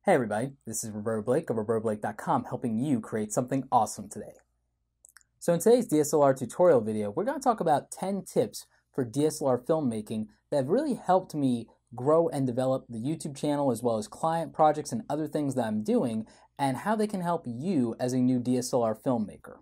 Hey everybody, this is Roberto Blake of robertoblake.com helping you create something awesome today. So in today's DSLR tutorial video, we're going to talk about 10 tips for DSLR filmmaking that have really helped me grow and develop the YouTube channel as well as client projects and other things that I'm doing and how they can help you as a new DSLR filmmaker.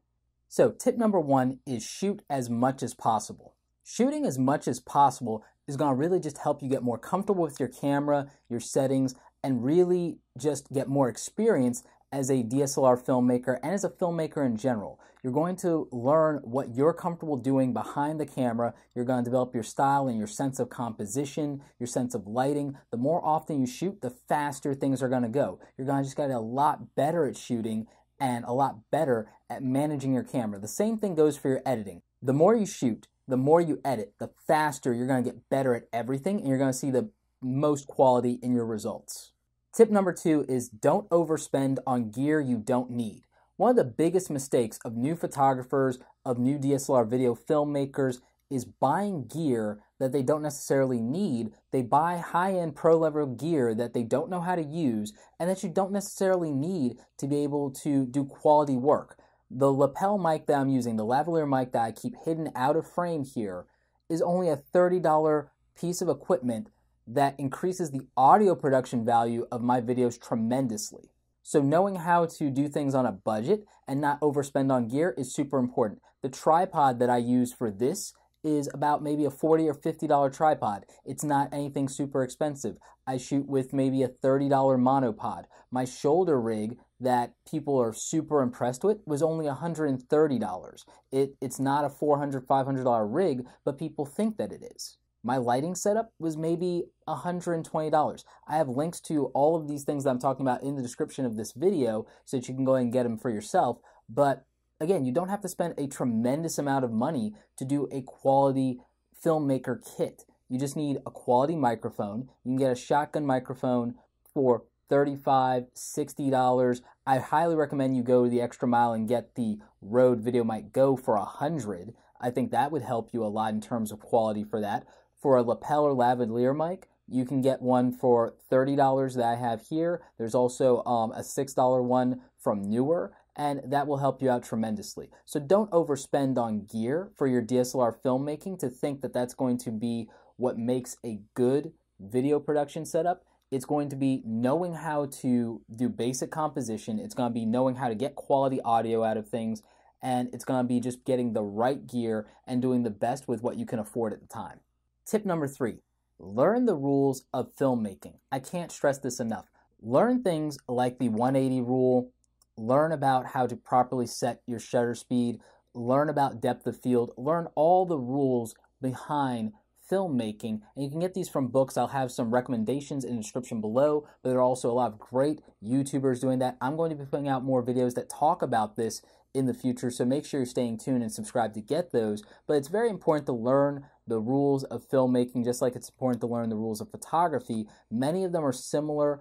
So tip number 1 is shoot as much as possible. Shooting as much as possible is going to really just help you get more comfortable with your camera, your settings, and really just get more experience as a DSLR filmmaker and as a filmmaker in general. You're going to learn what you're comfortable doing behind the camera. You're going to develop your style and your sense of composition, your sense of lighting. The more often you shoot, the faster things are going to go. You're going to just get a lot better at shooting and a lot better at managing your camera. The same thing goes for your editing. The more you shoot, the more you edit, the faster you're going to get better at everything and you're going to see the most quality in your results. Tip number 2 is don't overspend on gear you don't need. One of the biggest mistakes of new photographers, of new DSLR video filmmakers, is buying gear that they don't necessarily need. They buy high-end pro-level gear that they don't know how to use and that you don't necessarily need to be able to do quality work. The lapel mic that I'm using, the lavalier mic that I keep hidden out of frame here, is only a $30 piece of equipment that increases the audio production value of my videos tremendously. So knowing how to do things on a budget and not overspend on gear is super important. The tripod that I use for this is about maybe a $40 or $50 tripod. It's not anything super expensive. I shoot with maybe a $30 monopod. My shoulder rig that people are super impressed with was only $130. It's not a $400, $500 rig, but people think that it is. My lighting setup was maybe $120. I have links to all of these things that I'm talking about in the description of this video so that you can go ahead and get them for yourself. But again, you don't have to spend a tremendous amount of money to do a quality filmmaker kit. You just need a quality microphone. You can get a shotgun microphone for $35, $60. I highly recommend you go the extra mile and get the Rode VideoMic Go for $100. I think that would help you a lot in terms of quality for that. For a lapel or lavalier mic, you can get one for $30 that I have here. There's also a $6 one from Newer, and that will help you out tremendously. So don't overspend on gear for your DSLR filmmaking to think that that's going to be what makes a good video production setup. It's going to be knowing how to do basic composition. It's going to be knowing how to get quality audio out of things, and it's going to be just getting the right gear and doing the best with what you can afford at the time. Tip number 3, learn the rules of filmmaking. I can't stress this enough. Learn things like the 180 rule, learn about how to properly set your shutter speed, learn about depth of field, learn all the rules behind filmmaking, and you can get these from books. I'll have some recommendations in the description below, but there are also a lot of great YouTubers doing that. I'm going to be putting out more videos that talk about this in the future, so make sure you're staying tuned and subscribe to get those. But it's very important to learn the rules of filmmaking, just like it's important to learn the rules of photography. Many of them are similar,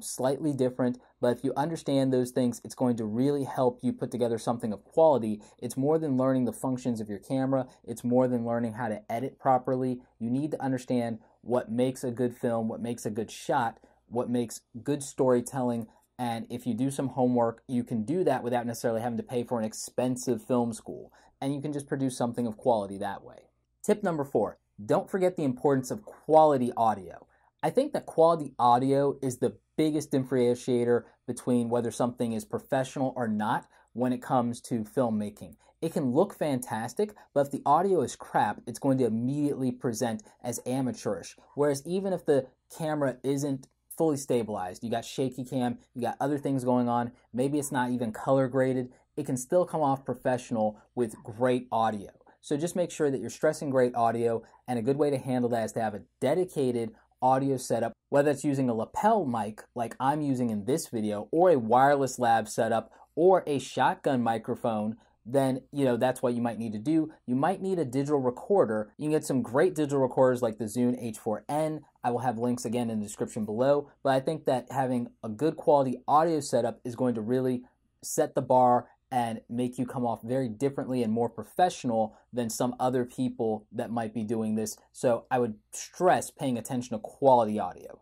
slightly different, but if you understand those things, it's going to really help you put together something of quality. It's more than learning the functions of your camera. It's more than learning how to edit properly. You need to understand what makes a good film, what makes a good shot, what makes good storytelling. And if you do some homework, you can do that without necessarily having to pay for an expensive film school. And you can just produce something of quality that way. Tip number 4, don't forget the importance of quality audio. I think that quality audio is the biggest differentiator between whether something is professional or not when it comes to filmmaking. It can look fantastic, but if the audio is crap, it's going to immediately present as amateurish. Whereas even if the camera isn't fully stabilized, you got shaky cam, you got other things going on, maybe it's not even color graded, it can still come off professional with great audio. So just make sure that you're stressing great audio, and a good way to handle that is to have a dedicated audio setup, whether it's using a lapel mic like I'm using in this video, or a wireless lav setup, or a shotgun microphone. Then, that's what you might need to do. You might need a digital recorder. You can get some great digital recorders like the Zune H4n. I will have links again in the description below. But I think that having a good quality audio setup is going to really set the bar and make you come off very differently and more professional than some other people that might be doing this. So I would stress paying attention to quality audio.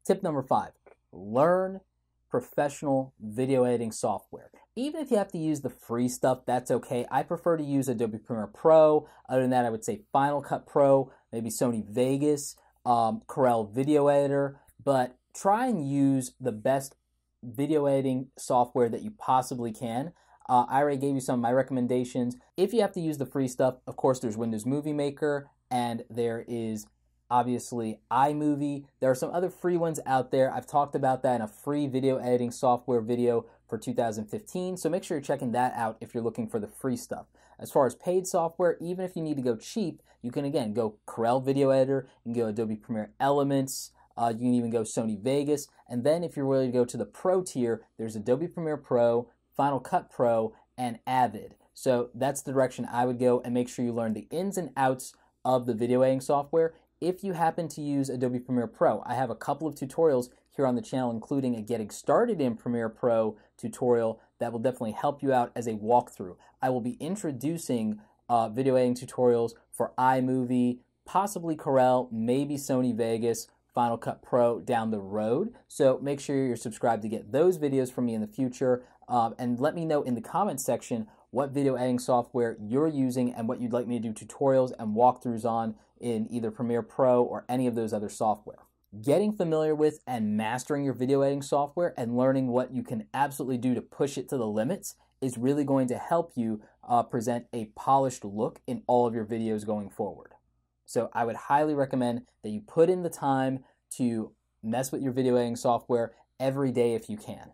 Tip number 5, learn professional video editing software. Even if you have to use the free stuff, that's okay. I prefer to use Adobe Premiere Pro. Other than that, I would say Final Cut Pro, maybe Sony Vegas, Corel Video Editor, but try and use the best video editing software that you possibly can. I already gave you some of my recommendations. If you have to use the free stuff, of course, there's Windows Movie Maker, and there is obviously iMovie. There are some other free ones out there. I've talked about that in a free video editing software video for 2015, so make sure you're checking that out if you're looking for the free stuff. As far as paid software, even if you need to go cheap, you can again go Corel Video Editor, you can go Adobe Premiere Elements, you can even go Sony Vegas, and then if you're willing to go to the Pro tier, there's Adobe Premiere Pro, Final Cut Pro, and Avid. So that's the direction I would go, and make sure you learn the ins and outs of the video editing software. If you happen to use Adobe Premiere Pro, I have a couple of tutorials here on the channel, including a Getting Started in Premiere Pro tutorial that will definitely help you out as a walkthrough. I will be introducing video editing tutorials for iMovie, possibly Corel, maybe Sony Vegas, Final Cut Pro down the road. So make sure you're subscribed to get those videos from me in the future. And let me know in the comments section what video editing software you're using and what you'd like me to do tutorials and walkthroughs on in either Premiere Pro or any of those other software. Getting familiar with and mastering your video editing software and learning what you can absolutely do to push it to the limits is really going to help you present a polished look in all of your videos going forward. So I would highly recommend that you put in the time to mess with your video editing software every day if you can.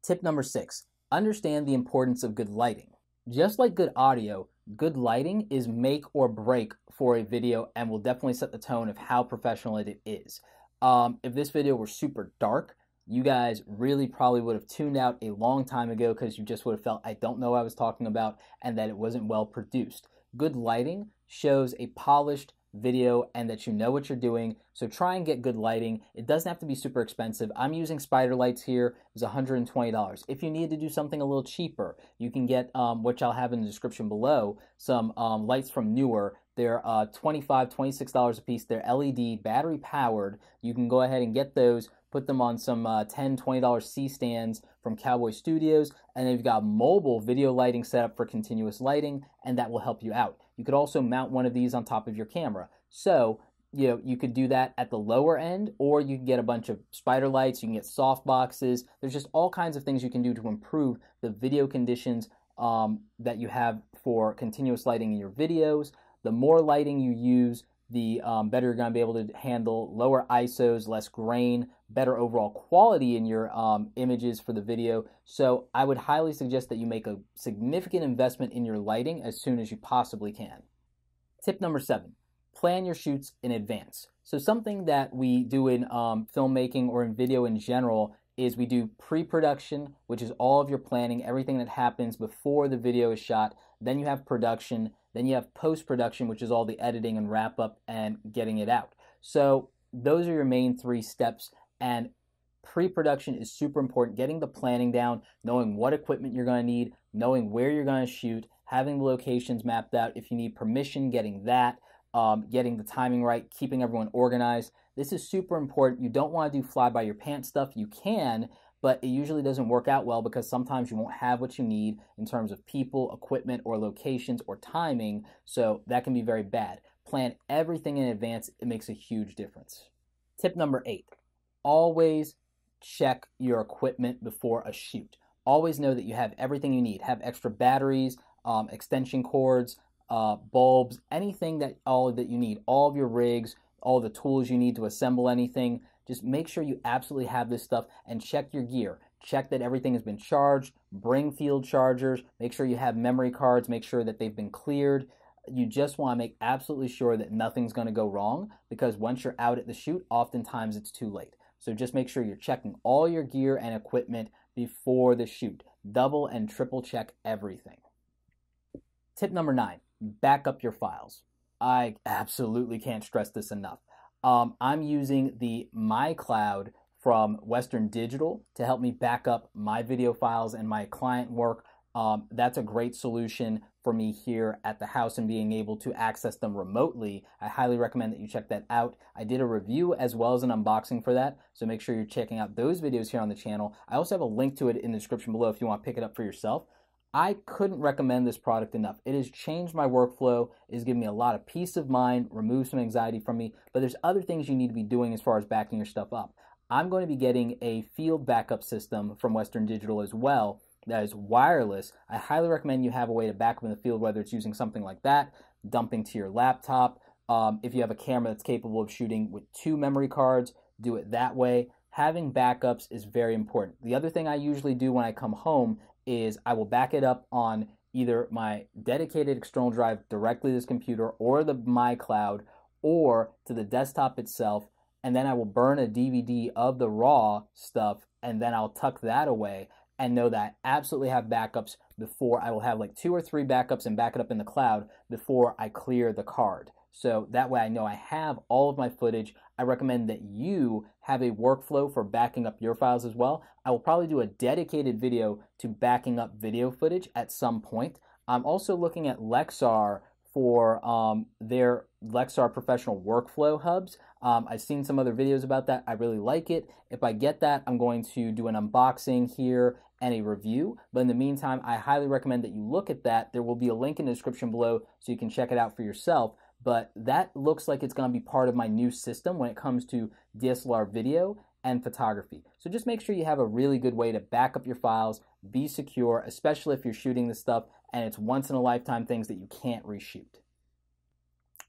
Tip number 6, understand the importance of good lighting. Just like good audio, good lighting is make or break for a video and will definitely set the tone of how professional it is. If this video were super dark, you guys really probably would have tuned out a long time ago because you just would have felt I don't know what I was talking about and that it wasn't well produced. Good lighting shows a polished video and that you know what you're doing, so try and get good lighting. It doesn't have to be super expensive. I'm using spider lights here. It was $120. If you need to do something a little cheaper, you can get, which I'll have in the description below, some lights from Newer. They're $25, $26 a piece. They're LED, battery powered. You can go ahead and get those, put them on some $10, $20 C-stands from Cowboy Studios, and they've got mobile video lighting set up for continuous lighting, and that will help you out. You could also mount one of these on top of your camera. So, you could do that at the lower end, or you can get a bunch of spider lights, you can get soft boxes. There's just all kinds of things you can do to improve the video conditions that you have for continuous lighting in your videos. The more lighting you use, the better you're going to be able to handle lower ISOs, less grain, better overall quality in your images for the video. So I would highly suggest that you make a significant investment in your lighting as soon as you possibly can. Tip number 7, plan your shoots in advance. So something that we do in filmmaking or in video in general is we do pre-production, which is all of your planning, everything that happens before the video is shot. Then you have production. Then you have post-production, which is all the editing and wrap-up and getting it out. So those are your main 3 steps, and pre-production is super important. Getting the planning down, knowing what equipment you're going to need, knowing where you're going to shoot, having the locations mapped out. If you need permission, getting that, getting the timing right, keeping everyone organized. This is super important. You don't want to do fly-by-your-pants stuff. You can, but it usually doesn't work out well because sometimes you won't have what you need in terms of people, equipment, or locations, or timing, so that can be very bad. Plan everything in advance. It makes a huge difference. Tip number 8, always check your equipment before a shoot. Always know that you have everything you need. Have extra batteries, extension cords, bulbs, anything that you need, all of your rigs, all the tools you need to assemble anything. Just make sure you absolutely have this stuff and check your gear. Check that everything has been charged, bring field chargers, make sure you have memory cards, make sure that they've been cleared. You just want to make absolutely sure that nothing's going to go wrong, because once you're out at the shoot, oftentimes it's too late. So just make sure you're checking all your gear and equipment before the shoot. Double and triple check everything. Tip number 9, back up your files. I absolutely can't stress this enough. I'm using the MyCloud from Western Digital to help me back up my video files and my client work That's a great solution for me here at the house and being able to access them remotely. I highly recommend that you check that out. I did a review as well as an unboxing for that, so make sure you're checking out those videos here on the channel. I also have a link to it in the description below if you want to pick it up for yourself. I couldn't recommend this product enough. It has changed my workflow. It has given me a lot of peace of mind, removed some anxiety from me, but there's other things you need to be doing as far as backing your stuff up. I'm going to be getting a field backup system from Western Digital as well that is wireless. I highly recommend you have a way to back up in the field, whether it's using something like that, dumping to your laptop. If you have a camera that's capable of shooting with 2 memory cards, do it that way. Having backups is very important. The other thing I usually do when I come home is I will back it up on either my dedicated external drive directly to this computer or the My Cloud or to the desktop itself, and then I will burn a DVD of the raw stuff, and then I'll tuck that away and know that I absolutely have backups before I will have like 2 or 3 backups and back it up in the cloud before I clear the card. So that way I know I have all of my footage. I recommend that you have a workflow for backing up your files as well. I will probably do a dedicated video to backing up video footage at some point. I'm also looking at Lexar for their Lexar professional workflow hubs. I've seen some other videos about that. I really like it. If I get that, I'm going to do an unboxing here and a review. But in the meantime, I highly recommend that you look at that. There will be a link in the description below so you can check it out for yourself. But that looks like it's going to be part of my new system when it comes to DSLR video and photography. So just make sure you have a really good way to back up your files, be secure, especially if you're shooting this stuff and it's once in a lifetime things that you can't reshoot.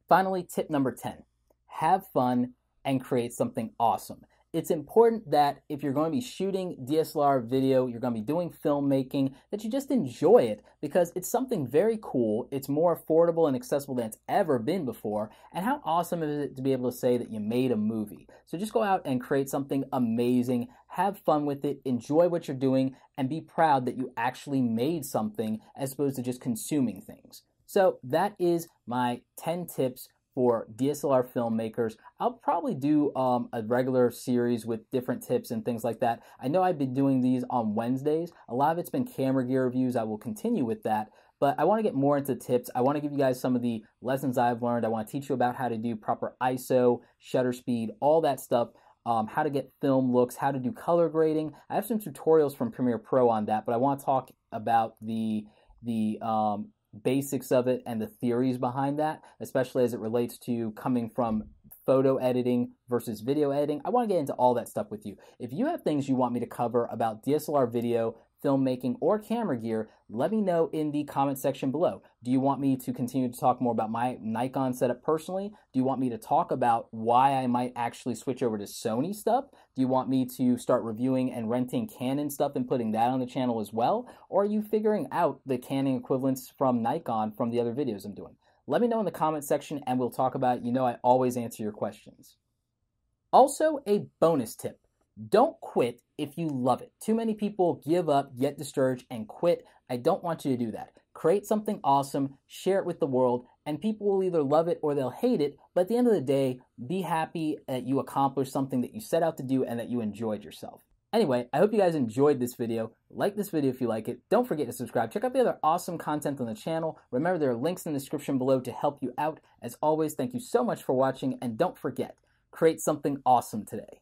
Finally, tip number 10, have fun and create something awesome. It's important that if you're going to be shooting DSLR video, you're going to be doing filmmaking, that you just enjoy it because it's something very cool. It's more affordable and accessible than it's ever been before. And how awesome is it to be able to say that you made a movie? So just go out and create something amazing, have fun with it, enjoy what you're doing, and be proud that you actually made something as opposed to just consuming things. So that is my 10 tips for DSLR filmmakers. I'll probably do a regular series with different tips and things like that. I know I've been doing these on Wednesdays. A lot of it's been camera gear reviews. I will continue with that, but I want to get more into tips. I want to give you guys some of the lessons I've learned. I want to teach you about how to do proper ISO, shutter speed, all that stuff, how to get film looks, how to do color grading. I have some tutorials from Premiere Pro on that, but I want to talk about the basics of it and the theories behind that, especially as it relates to coming from photo editing versus video editing. I want to get into all that stuff with you. If you have things you want me to cover about DSLR video, filmmaking, or camera gear, let me know in the comment section below. Do you want me to continue to talk more about my Nikon setup personally? Do you want me to talk about why I might actually switch over to Sony stuff? Do you want me to start reviewing and renting Canon stuff and putting that on the channel as well? Or are you figuring out the Canon equivalents from Nikon from the other videos I'm doing? Let me know in the comment section and we'll talk about it. You know I always answer your questions. Also, a bonus tip. Don't quit if you love it. Too many people give up, get discouraged, and quit. I don't want you to do that. Create something awesome, share it with the world, and people will either love it or they'll hate it, but at the end of the day, be happy that you accomplished something that you set out to do and that you enjoyed yourself. Anyway, I hope you guys enjoyed this video. Like this video if you like it. Don't forget to subscribe. Check out the other awesome content on the channel. Remember, there are links in the description below to help you out. As always, thank you so much for watching, and don't forget, create something awesome today.